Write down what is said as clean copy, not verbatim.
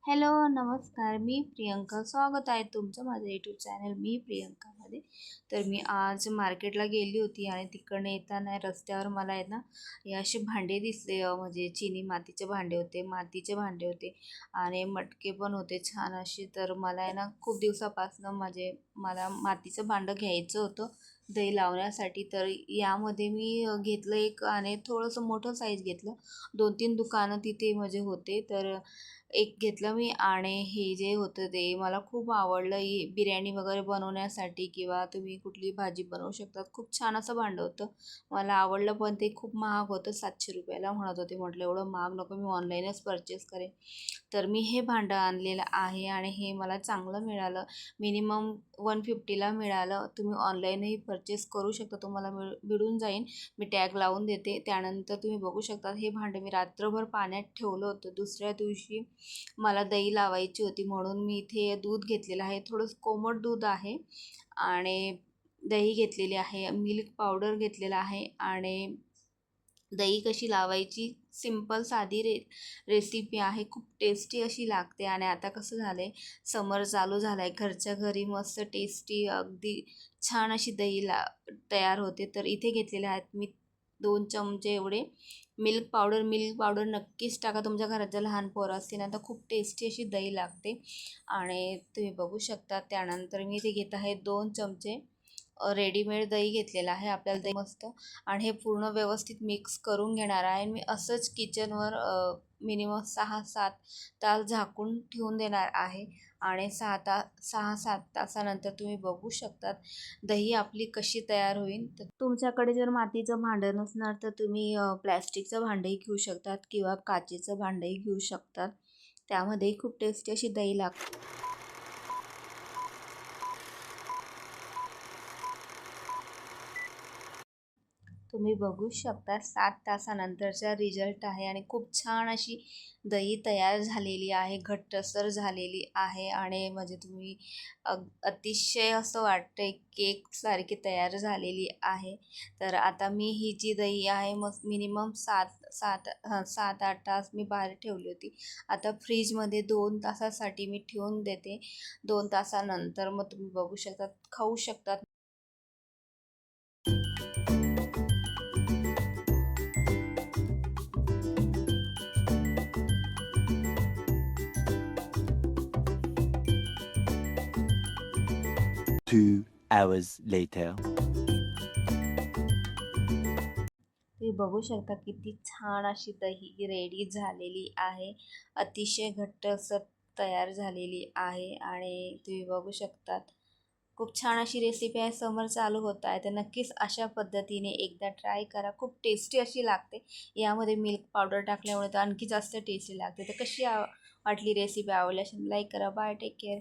Hello, नमस्कार. मी प्रियंका. स्वागत आहे तुमचं माझ्या यूट्यूब चॅनल मी प्रियंकामध्ये. तर मी आज मार्केटला गेली होती आणि तिकडनं येताना रस्त्यावर मला आहे ना, हे असे भांडे दिसले, म्हणजे चिनी मातीचे भांडे होते, मातीचे भांडे होते आणि मटके पण होते छान असे. तर मला आहे ना, खूप दिवसापासून मला मातीचं भांडं घ्यायचं होतं दही लावण्यासाठी. तर यामध्ये मी घेतलं एक आणि थोडंसं मोठं साईज घेतलं. 2-3 दुकानं तिथे म्हणजे होते. तर एक घेतलं मी आणि हे जे होतं ते मला खूप आवडलं. हे बिर्याणी वगैरे बनवण्यासाठी किंवा तुम्ही कुठली भाजी बनवू शकतात. खूप छान असं भांडं होतं. मला आवडलं, पण ते खूप महाग होतं. 700 रुपयाला म्हणत होते. म्हटलं एवढं महाग नको, मी ऑनलाईनच परचेस करेन. तर मी हे भांडं आणलेलं आहे आणि हे मला चांगलं मिळालं. मिनिमम 150ला मिळालं. तुम्ही ऑनलाईनही परचेस करू शकता. तुम्हाला मिळून जाईल. मी टॅग लावून देते. त्यानंतर तुम्ही बघू शकता हे भांडं मी रात्रभर पाण्यात ठेवलं होतं. दुसऱ्या दिवशी मला दही लावायची होती म्हणून मी इथे दूध घेतलेलं आहे. थोडंसं कोमट दूध आहे आणि दही घेतलेली आहे, मिल्क पावडर घेतलेला आहे आणि दही कशी लावायची सिंपल साधी रेसिपी आहे. खूप टेस्टी अशी लागते आणि आता कसं झालं आहे, समर चालू झाला आहे. घरच्या घरी मस्त टेस्टी अगदी छान अशी तयार होते. तर इथे घेतलेले आहेत मी 2 चमचे एवढे मिल्क पावडर नक्कीच टाका. तुमच्या घरात जर लहान पोरं असतील ना, तर खूप टेस्टी अशी दही लागते आणि तुम्ही बघू शकता. त्यानंतर मी इथे घेत आहे 2 चमचे रेडीमेड दही घेतलेलं आहे. आपल्याला दही मस्त आणि हे पूर्ण व्यवस्थित मिक्स करून घेणार आहे. मी असंच किचनवर मिनिमम 6-7 तास झाकून ठेवून देणार आहे आणि 6-7 तासानंतर तुम्ही बघू शकतात दही आपली कशी तयार होईल. तर तुमच्याकडे जर मातीचं भांडं नसणार तर तुम्ही प्लॅस्टिकचं भांडंही घेऊ शकतात किंवा काचेचं भांडंही घेऊ शकतात. त्यामध्येही खूप टेस्टी अशी दही लागते. तुम्ही बघू शकता 7 तासानंतरचा रिझल्ट आहे आणि खूप छान अशी दही तयार झालेली आहे, घट्टसर झालेली आहे आणि म्हणजे तुम्ही अतिशय असं वाटतंय केकसारखी तयार झालेली आहे. तर आता मी ही जी दही आहे मग मिनिमम 7-8 तास मी बाहेर ठेवली होती. आता फ्रीजमध्ये 2 तासासाठी मी ठेवून देते. 2 तासानंतर मग तुम्ही बघू शकता, खाऊ शकतात. 2 hours later. तुम्ही बघू शकता किती छान अशी दही रेडी झालेली आहे. अतिशय घट्टसर तयार झालेली आहे आणि तुम्ही बघू शकतात खूप छान अशी रेसिपी आहे. समर चालू होत आहे तर नक्कीच अशा पद्धतीने एकदा ट्राय करा. खूप टेस्टी अशी लागते. यामध्ये मिल्क पावडर टाकल्यामुळे तर आणखी जास्त टेस्टी लागते. तर कशी वाटली रेसिपी? आवडल्यास लाईक करा. Bye, take care.